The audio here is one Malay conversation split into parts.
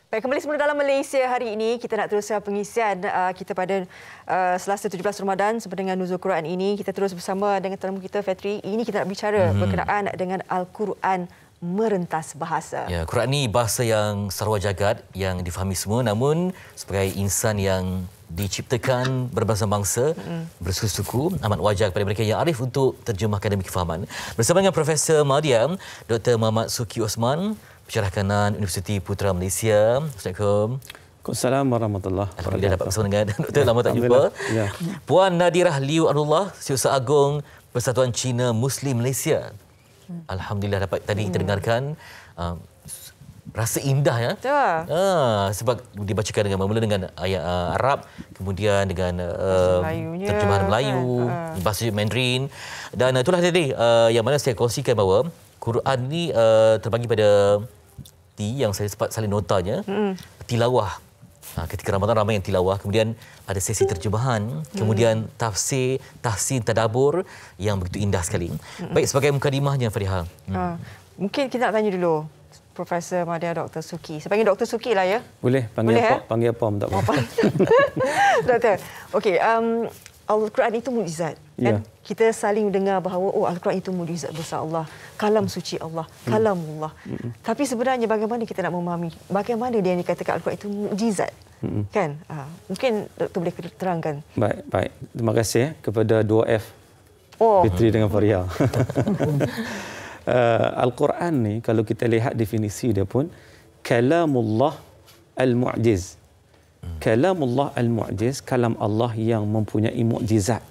Baik, kembali semula dalam Malaysia hari ini. Kita nak teruskan pengisian kita pada Selasa 17 Ramadan bersama dengan Nuzul Quran ini. Kita terus bersama dengan tetamu kita, Fetri. Ini kita nak bicara berkenaan dengan Al-Quran merentas bahasa. Ya, Quran ni bahasa yang sarwa jagat, yang difahami semua. Namun sebagai insan yang diciptakan berbangsa-bangsa, bersuku-suku, amat wajar kepada mereka yang arif untuk terjemahkan demi kefahaman. Bersama dengan Profesor Madya, Dr. Muhammad Suki Osman, Pensyarah Kanan Universiti Putra Malaysia. Assalamualaikum. Waalaikumsalam warahmatullahi wabarakatuh. Alhamdulillah dapat bersama dengan Doktor, lama tak jumpa. Ya. Puan Nadirah Liu Arullah, Setiausaha Agung Persatuan Cina Muslim Malaysia. Alhamdulillah dapat tadi kita dengarkan rasa indah ya. Sebab dibacakan dengan bermula dengan ayat Arab, kemudian dengan terjemahan Melayu, bahasa Mandarin, dan itulah tadi yang mana saya kongsikan bahawa Quran ni terbagi pada yang saya sempat salin notanya, tilawah. Ketika Ramadan ramai yang tilawah, kemudian ada sesi terjemahan, kemudian tafsir, tahsin, tadabbur yang begitu indah sekali. Baik, sebagai mukadimahnya Fariha. Mungkin kita nak tanya dulu Profesor Madya, Dr. Suki. Saya panggil Dr. Suki lah ya. Boleh, panggil boleh, apa? Panggil apa tak apa. Doktor. Okey, Al-Quran itu mukjizat. Kan? Ya. Kita saling dengar bahawa Al-Quran itu mukjizat besar Allah, kalam suci Allah, kalamullah. Tapi sebenarnya bagaimana kita nak memahami bagaimana dia yang dikatakan Al-Quran itu mukjizat? Kan? Mungkin Doktor boleh terangkan. Baik. Terima kasih kepada 2F. Fitri dengan Faria. Al-Quran ni kalau kita lihat definisi dia pun kalamullah al-mu'jiz. Kalamullah al-mu'jiz, kalam Allah yang mempunyai mukjizat.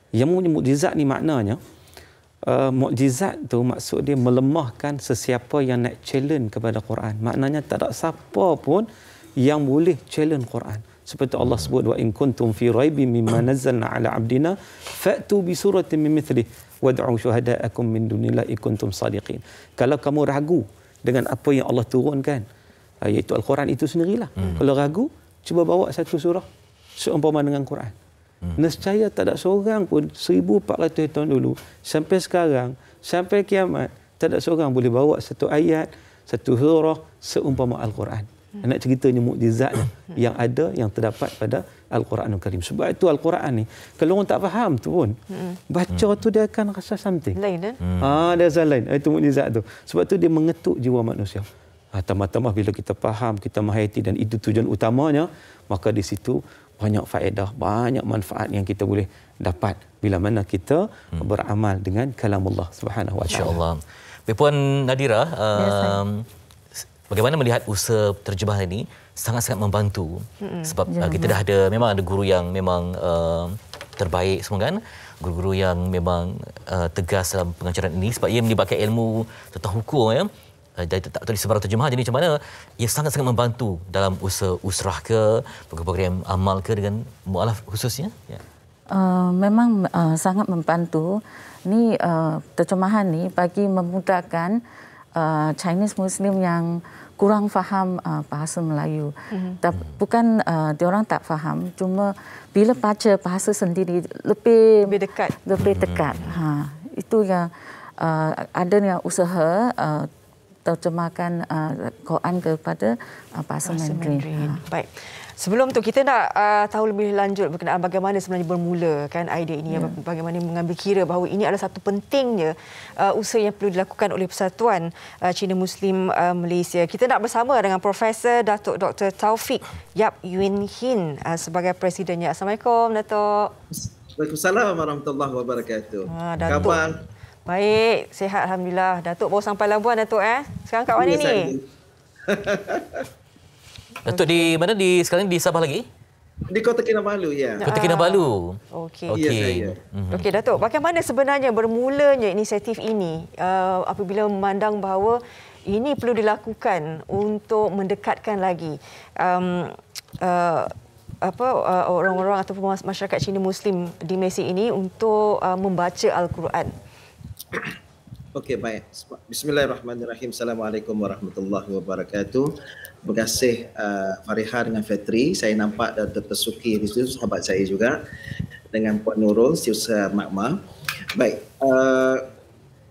Yang mempunyai mukjizat ni maknanya mukjizat tu maksud dia melemahkan sesiapa yang nak challenge kepada Quran. Maknanya tak ada siapa pun yang boleh challenge Quran. Seperti Allah sebut, wa in kuntum fi raibin mimma nazzalna ala abdina fa'tu bi suratin min mithlihi wad'u syuhada'akum min dunillahi in kuntum sadiqin. Kalau kamu ragu dengan apa yang Allah turunkan, iaitu Al-Quran itu sendirilah. Kalau ragu, cuba bawa satu surah seumpama dengan Quran. Nescaya tak ada seorang pun 1400 tahun dulu sampai sekarang, sampai kiamat, tak ada seorang boleh bawa satu ayat, satu surah seumpama Al-Quran. Nak ceritanya mukjizatnya yang ada, yang terdapat pada Al-Quranul Karim. Sebab itu Al-Quran ni kalau orang tak faham tu pun baca tu dia akan rasa something lain dia rasa lain. Itu mukjizat tu. Sebab tu dia mengetuk jiwa manusia. Tambah-tambah bila kita faham, kita menghayati, dan itu tujuan utamanya, maka di situ banyak faedah, banyak manfaat yang kita boleh dapat bila mana kita beramal dengan kalamullah Subhanahu wa taala. Insya-Allah. Puan Nadira, bagaimana melihat usaha terjemahan ini sangat-sangat membantu sebab kita dah ada, memang ada guru yang memang terbaik semua kan, guru-guru yang memang tegas dalam pengajaran ini sebab ia melibatkan ilmu tentang hukum ya. Jadi tak tulis sebarang terjemahan, jadi macam mana ia sangat-sangat membantu dalam usaha usrah ke, program amal ke dengan mualaf khususnya ya. Memang sangat membantu ni, terjemahan ni bagi memudahkan Chinese Muslim yang kurang faham bahasa Melayu. Bukan diorang tak faham, cuma bila baca bahasa sendiri lebih dekat. Itu yang adanya usaha terjemahkan Quran kepada bahasa Mandarin. Baik. Sebelum tu kita nak tahu lebih lanjut berkenaan bagaimana sebenarnya bermula kan idea ini, bagaimana mengambil kira bahawa ini adalah satu pentingnya usaha yang perlu dilakukan oleh Persatuan Cina Muslim Malaysia. Kita nak bersama dengan Profesor Datuk Dr. Taufik Yap Yuen Hin sebagai presidennya. Assalamualaikum Datuk. Waalaikumsalam warahmatullahi wabarakatuh. Datuk. Khabar? Baik, sihat alhamdulillah. Datuk baru sampai Labuan Datuk Sekarang kat mana ni? Datuk di mana, sekarang di Sabah lagi? Di Kota Kinabalu ya. Kota Kinabalu. Okey. Ya, saya. Okey Datuk, bagaimana sebenarnya bermulanya inisiatif ini apabila memandang bahawa ini perlu dilakukan untuk mendekatkan lagi orang-orang ataupun masyarakat Cina Muslim di Malaysia ini untuk membaca Al-Quran? Okey, baik. Bismillahirrahmanirrahim. Assalamualaikum warahmatullahi wabarakatuh. Terima kasih Fariha dengan Fetri. Saya nampak Dr. Suki di situ, sahabat saya juga, dengan Puan Nurul, Setiausaha Makmah. Baik,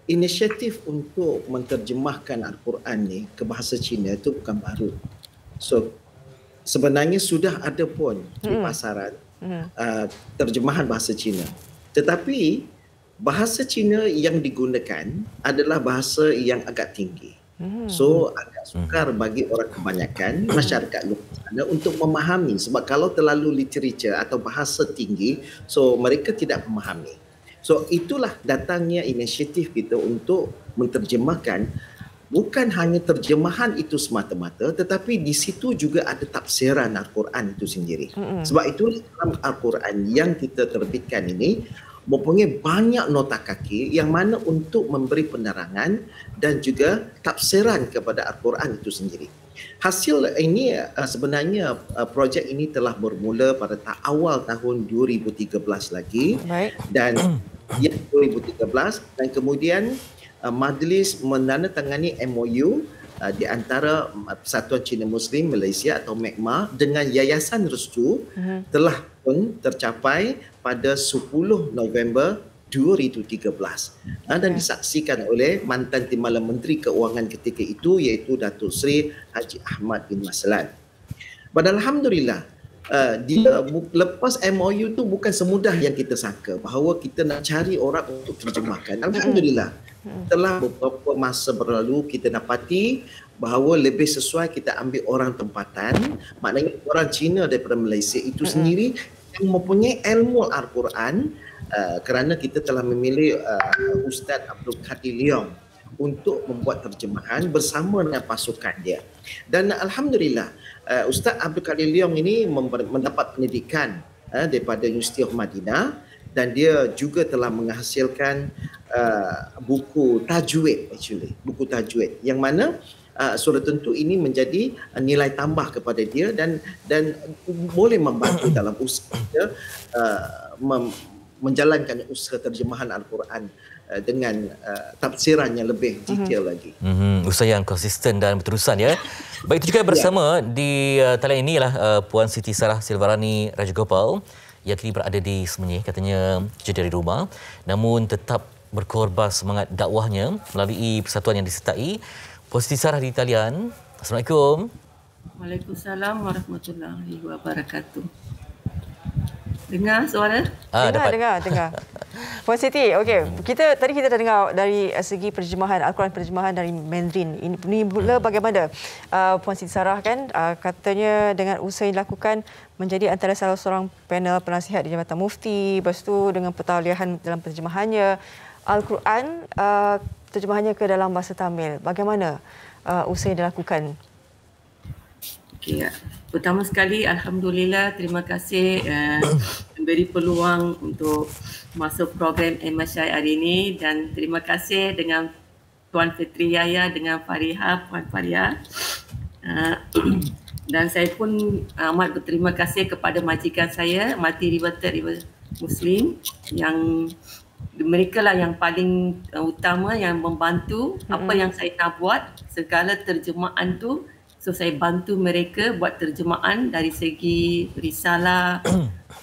inisiatif untuk menterjemahkan Al-Quran ni ke bahasa Cina itu bukan baru. So sebenarnya sudah ada pun di pasaran terjemahan bahasa Cina. Tetapi bahasa Cina yang digunakan adalah bahasa yang agak tinggi. So agak sukar bagi orang kebanyakan masyarakat luar sana untuk memahami, sebab kalau terlalu literature atau bahasa tinggi, so mereka tidak memahami. So itulah datangnya inisiatif kita untuk menterjemahkan. Bukan hanya terjemahan itu semata-mata, tetapi di situ juga ada tafsiran Al-Quran itu sendiri. Sebab itu dalam Al-Quran yang kita terbitkan ini mempunyai banyak nota kaki yang mana untuk memberi penerangan dan juga tafsiran kepada Al-Quran itu sendiri. Hasil ini sebenarnya projek ini telah bermula pada awal tahun 2013 lagi. Dan 2013 dan kemudian majlis menandatangani MOU di antara Persatuan Cina Muslim Malaysia atau MECMA dengan Yayasan Restu telah pun tercapai pada 10 November 2013 dan disaksikan oleh mantan Timbalan Menteri Keuangan ketika itu iaitu Datuk Seri Haji Ahmad bin Maslan. Dan alhamdulillah dia lepas MOU tu bukan semudah yang kita sangka bahawa kita nak cari orang untuk terjemahkan. Alhamdulillah telah beberapa masa berlalu kita dapati bahawa lebih sesuai kita ambil orang tempatan, maknanya orang Cina daripada Malaysia itu sendiri yang mempunyai ilmu Al-Quran, kerana kita telah memilih Ustaz Abdul Qadir Leong untuk membuat terjemahan bersama dengan pasukan dia. Dan alhamdulillah Ustaz Abdul Qadir Leong ini mendapat pendidikan daripada University of Madinah dan dia juga telah menghasilkan buku tajwid, buku tajwid yang mana sudah tentu ini menjadi nilai tambah kepada dia dan boleh membantu dalam usaha dia menjalankan usaha terjemahan Al-Quran dengan tafsiran yang lebih detail lagi. Usaha yang konsisten dan berterusan ya. Baik, itu juga bersama di talian inilah Puan Siti Sarah Silvarani Rajagopal yang kini berada di Semenyih, katanya kerja dari rumah namun tetap berkorban semangat dakwahnya melalui persatuan yang disertai. Puan Siti Sarah di talian. Assalamualaikum. Waalaikumsalam warahmatullahi wabarakatuh. Dengar suara? Dengar. Puan Siti, okey. Kita dah dengar dari segi terjemahan Al-Quran, terjemahan dari Mandarin. Ini mula bagaimana Puan Siti Sarah kan katanya dengan usaha yang dilakukan menjadi antara salah seorang panel penasihat di Jabatan Mufti, lepas tu dengan pertauliahan dalam terjemahannya Al-Quran, terjemahannya ke dalam bahasa Tamil. Bagaimana usaha yang dilakukan? Okay. Pertama sekali, alhamdulillah, terima kasih memberi peluang untuk masuk program MSI hari ini dan terima kasih dengan Tuan Fitri Yahya dengan Puan Fariha. Dan saya pun amat berterima kasih kepada majikan saya, Multi Riveted Muslim, yang mereka lah yang paling utama yang membantu apa yang saya nak buat, segala terjemahan tu. So saya bantu mereka buat terjemahan dari segi risalah,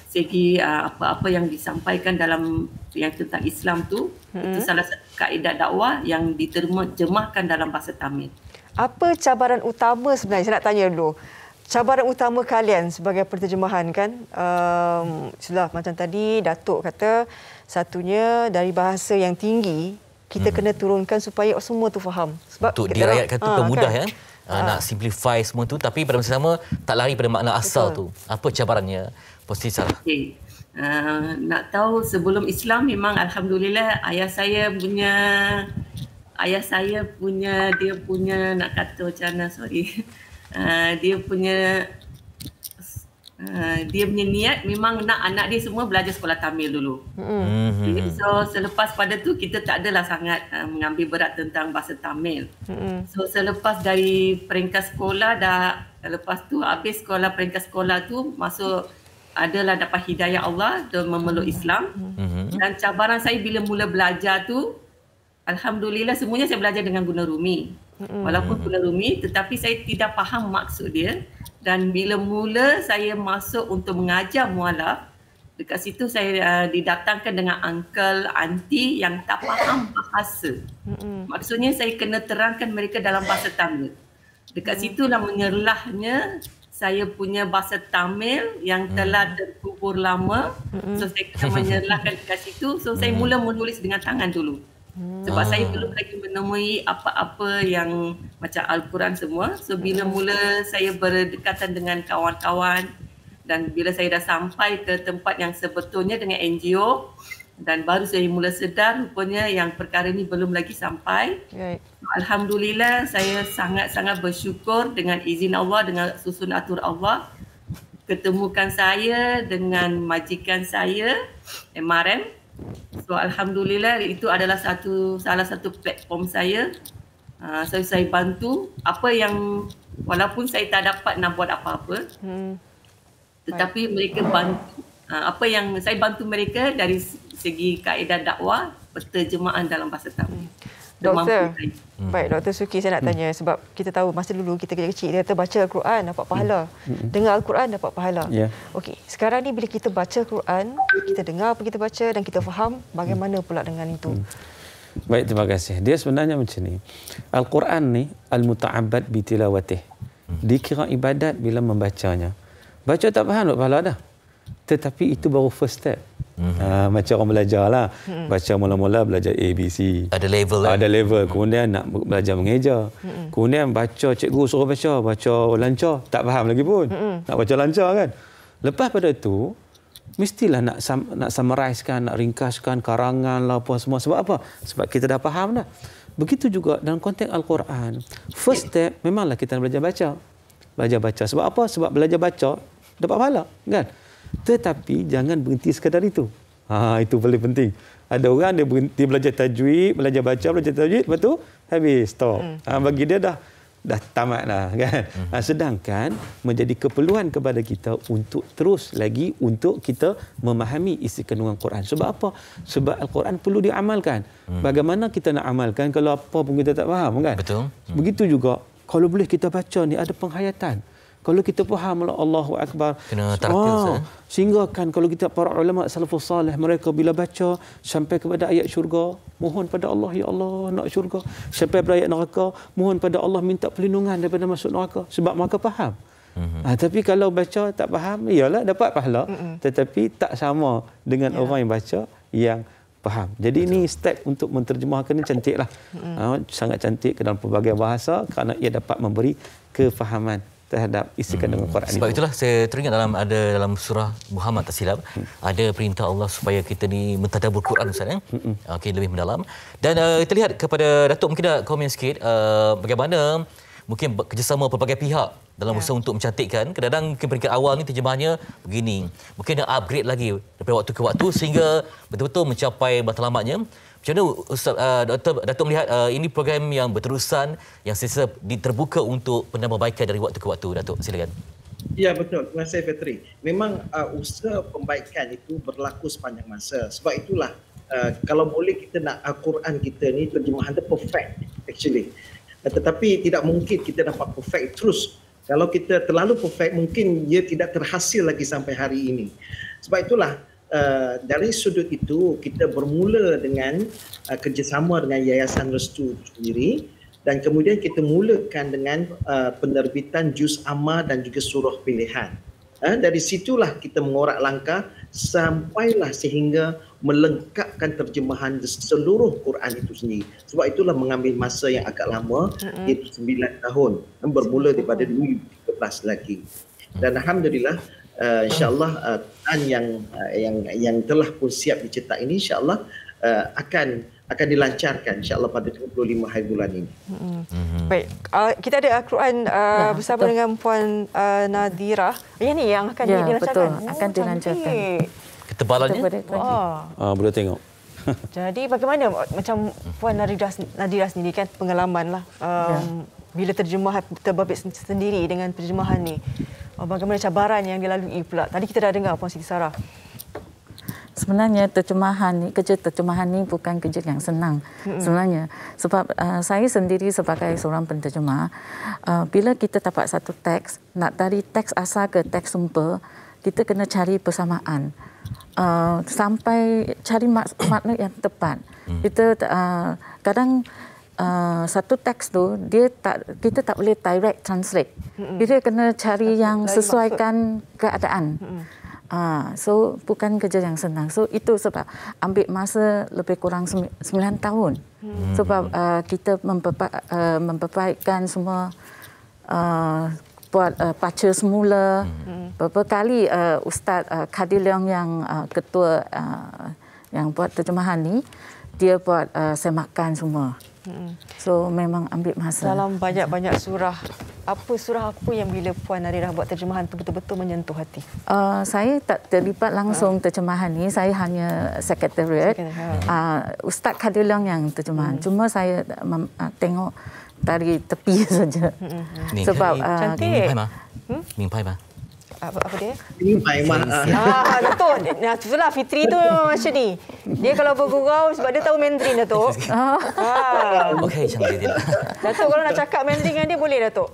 segi apa-apa yang disampaikan dalam yang tentang Islam tu. Itu salah satu kaedah dakwah yang diterjemahkan dalam bahasa Tamil. Apa cabaran utama sebenarnya? Saya nak tanya dulu. Cabaran utama kalian sebagai penterjemahan kan? Sudah macam tadi Datuk kata satunya dari bahasa yang tinggi kita kena turunkan supaya semua tu faham. Sebab untuk dirakyatkan tu mudah kan? Nak simplify semua tu tapi pada masa sama tak lari pada makna asal tu. Apa cabarannya, Puan Siti Sarah? Okay. Nak tahu sebelum Islam memang alhamdulillah ayah saya dia punya nak kata macam mana, sorry. Dia punya niat memang nak anak dia semua belajar sekolah Tamil dulu. So selepas pada tu kita tak adalah sangat mengambil berat tentang bahasa Tamil. So selepas dari peringkat sekolah lepas tu habis peringkat sekolah tu masuk adalah dapat hidayah Allah dan memeluk Islam. Dan cabaran saya bila mula belajar tu alhamdulillah semuanya saya belajar dengan guna Rumi. Walaupun guna Rumi tetapi saya tidak faham maksud dia. Dan bila mula saya masuk untuk mengajar mualaf, dekat situ saya didatangkan dengan uncle, aunty yang tak faham bahasa. Maksudnya saya kena terangkan mereka dalam bahasa Tamil. Dekat situlah menyerlahnya saya punya bahasa Tamil yang telah terkubur lama. So saya kena menyerlahkan dekat situ. So saya mula menulis dengan tangan dulu. Sebab saya belum lagi menemui apa-apa yang macam Al-Quran semua. So bila mula saya berdekatan dengan kawan-kawan dan bila saya dah sampai ke tempat yang sebetulnya dengan NGO, dan baru saya mula sedar rupanya yang perkara ni belum lagi sampai. Alhamdulillah, saya sangat-sangat bersyukur dengan izin Allah, dengan susun atur Allah, ketemukan saya dengan majikan saya, MRM. So Alhamdulillah, itu adalah salah satu platform saya. Saya bantu apa yang, walaupun saya tak dapat nak buat apa-apa, tetapi mereka bantu. Apa yang saya bantu mereka dari segi kaedah dakwah, penterjemahan dalam bahasa Tamil. Doktor, baik Dr. Suki, saya nak tanya sebab kita tahu masa dulu kita kecil dia kata baca Al-Quran dapat pahala, dengar Al-Quran dapat pahala. Okey, sekarang ni bila kita baca Al-Quran, kita dengar apa kita baca dan kita faham, bagaimana pula dengan itu? Baik, terima kasih. Dia sebenarnya macam ni. Al-Quran ni al-muta'abbad bi tilawatih. Dikira ibadat bila membacanya. Baca tak faham tak pahala dah. Tetapi itu baru first step. Macam orang belajar lah. Baca mula-mula belajar ABC. Ada level lah. Ada level. Kemudian nak belajar mengeja. Kemudian baca, cikgu suruh baca lancar. Tak faham lagi pun. Nak baca lancar kan. Lepas pada itu, mestilah nak summarizekan, nak ringkaskan karangan lah apa semua. Sebab apa? Sebab kita dah faham dah. Begitu juga dalam konteks Al-Quran. First step memanglah kita nak belajar baca. Belajar baca. Sebab apa? Sebab belajar baca dapat pahala kan. Tetapi jangan berhenti sekadar itu. Itu paling penting. Ada orang dia berhenti belajar tajwid, belajar baca, belajar tajwid, lepas tu habis, stop. Bagi dia dah tamat lah kan. Sedangkan menjadi keperluan kepada kita untuk terus lagi untuk kita memahami isi kandungan Quran. Sebab apa? Sebab Al-Quran perlu diamalkan. Bagaimana kita nak amalkan kalau apa pun kita tak faham kan? Betul. Begitu juga kalau boleh kita baca ni ada penghayatan. Kalau kita faham Allahu Akbar, kena tartil sehingga kan kalau kita para ulama salafus salih, mereka bila baca sampai kepada ayat syurga, mohon pada Allah, ya Allah nak syurga. Sampai pada ayat neraka, mohon pada Allah minta perlindungan daripada masuk neraka. Sebab mereka faham. Tapi kalau baca tak faham, iyalah dapat pahala, tetapi tak sama dengan orang yang baca yang faham. Jadi ini step untuk menterjemahkan ni cantiklah. Sangat cantik ke dalam pelbagai bahasa kerana ia dapat memberi kefahaman terhadap isi kandungan Quran. Sebab itulah saya teringat dalam surah Muhammad tak silap, ada perintah Allah supaya kita ni mentadabbur Quran, Ustaz okey, lebih mendalam. Dan kita lihat kepada Datuk, mungkin nak komen sikit bagaimana mungkin kerjasama pelbagai pihak dalam usaha untuk mencantikkan. Kadang-kadang mungkin peringkat awal ni terjemahnya begini, mungkin nak upgrade lagi daripada waktu ke waktu sehingga betul-betul mencapai matlamatnya. Macam mana Ustaz, Datuk melihat ini program yang berterusan, yang sentiasa terbuka untuk penambahbaikan dari waktu ke waktu, Datuk? Silakan. Ya, betul. Terima kasih, Fetri. Memang usaha pembaikan itu berlaku sepanjang masa. Sebab itulah kalau boleh kita nak Al-Quran kita ni terjemahan dia perfect actually. Tetapi tidak mungkin kita dapat perfect terus. Kalau kita terlalu perfect, mungkin ia tidak terhasil lagi sampai hari ini. Sebab itulah dari sudut itu kita bermula dengan kerjasama dengan Yayasan Restu sendiri, dan kemudian kita mulakan dengan penerbitan juz amma dan juga surah pilihan. Dari situlah kita mengorak langkah sampailah sehingga melengkapkan terjemahan seluruh Quran itu sendiri. Sebab itulah mengambil masa yang agak lama, iaitu 9 tahun, bermula daripada 2013 lagi. Dan alhamdulillah insya-Allah yang telah pun siap dicetak ini insya-Allah akan dilancarkan insya-Allah pada 25 hari bulan ini. Baik, kita ada Al-Quran bersama dengan Puan Nadira. Yang akan dilancarkan. Betul, akan dilancarkan. Ketebalannya? Boleh tengok. Jadi bagaimana macam Puan Nadira sendiri kan pengalaman lah bila terjemah terbabit sendiri dengan terjemahan ni. Bagaimana cabaran yang dilalui pula? Tadi kita dah dengar Puan Siti Sarah. Sebenarnya kerja terjemahan ni bukan kerja yang senang sebenarnya. Sebab saya sendiri sebagai seorang penterjemah, bila kita dapat satu teks, nak dari teks asal ke teks sumber, kita kena cari persamaan. Sampai cari makna yang tepat. Kita kadang satu teks tu kita tak boleh direct translate. Kita kena cari yang sesuaikan keadaan. So bukan kerja yang senang. So itu sebab ambil masa lebih kurang 9 tahun. Sebab kita memperbaikkan semua, buat baca semula. Beberapa kali Ustaz Kadir Leong yang ketua yang buat terjemahan ni, dia buat semakan semua. So memang ambil masa. Dalam banyak-banyak surah, surah apa yang bila Puan Nadirah buat terjemahan tu betul-betul menyentuh hati? Saya tak terlibat langsung terjemahan ni, saya hanya sekretariat. Ustaz Kadir Leong yang terjemahan. Cuma saya tengok dari tepi saja. Sebab cantik. Mingpai ma. Apa dia? Mingpai ma. Datuk. Itulah Fitri tu macam ni. Dia kalau bergurau sebab dia tahu Mandarin, Datuk. Okey, cantik dia. Datuk kalau nak cakap Mandarin dengan dia boleh, Datuk.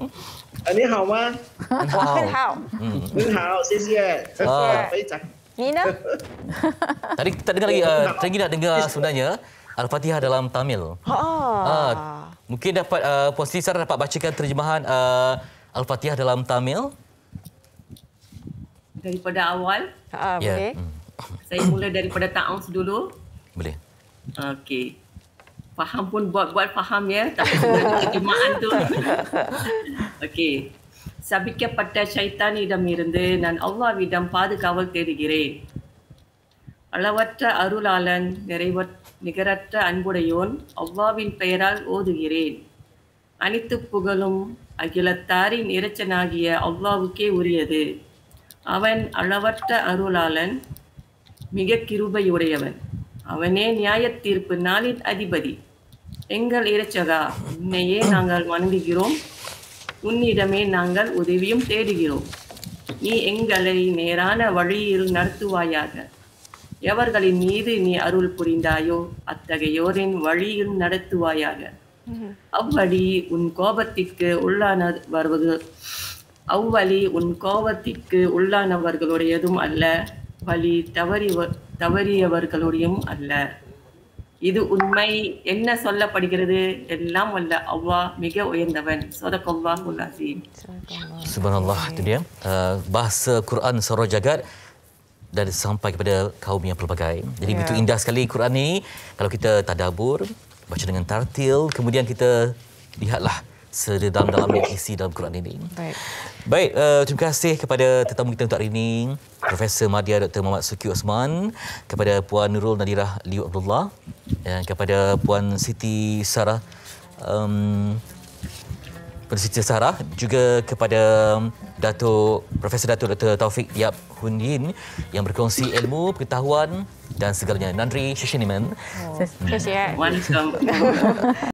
Ni hao ma. Ni hao. Ni hao, 谢谢. Nina? Tadi kita dengar lagi, Tenggi nak dengar sebenarnya Al-Fatihah dalam Tamil. Mungkin dapat Puan Siti Sarah dapat bacakan terjemahan Al-Fatihah dalam Tamil. Daripada awal. Boleh. Saya mula daripada ta'awuz dulu. Boleh. Okey. Faham pun buat faham ya, tapi terjemahan tu. Okey. சபிக்கப்பட்ட ஷைத்தானிடமிருந்து நான் அல்லாஹ்விடம் பாதுகாவல் தேடுகிறேன். அளவற்ற அருளாளன், நிகரற்ற அன்புடையோன், அல்லாஹ்வின் பெயரால் ஓதுகிறேன். அனைத்து புகழும் அகிலத்தாரின் இறைச்சனாகிய அல்லாஹ்வுக்கே உரியது. அவன் அளவற்ற அருளாளன், மிக கிருபையுடையவன். அவனே நியாயத் தீர்ப்பு நாளின் அதிபதி. எங்கள் இறைச்சகா, உன்னையே நாங்கள் வணங்குகிறோம், உன்னிடமே நாங்கள் உதவியும் தேடுகிறோம். நீ எங்களை நேரான வழியில் நடத்துவாயாக. எவர்களின் மீது நீ அருள் புரிந்தாயோ அத்தகையோரின் வழியில் நடத்துவாயாக. அவ்வழி உன் கோபத்திற்கு உள்ளானவர்களுடையதும் அல்ல, வழி தவறியவர்களுடையும் அல்ல. இது உண்மை. என்ன சொல்லப்படுகிறது? எல்லாம் வல்ல அல்லாஹ் மிக உயர்ந்தவன். ஸதகல்லாஹுல் Azeem. Subhanallah, itu dia bahasa Quran Surah Jagat dan sampai kepada kaum yang pelbagai. Jadi begitu indah sekali Quran ni kalau kita tadabbur, baca dengan tartil, kemudian kita lihatlah sedalam-dalamnya isi dalam Quran ini. Baik, terima kasih kepada tetamu kita untuk hari ini, Profesor Madya Dr. Muhammad Suki Osman, kepada Puan Nurul Nadirah Liu Abdullah, dan kepada Puan Siti Sarah juga kepada Profesor Datuk Dr. Taufik Yap Hun Yin yang berkongsi ilmu, pengetahuan dan segalanya. Nandri Shishiniman. Waalaikumsalam.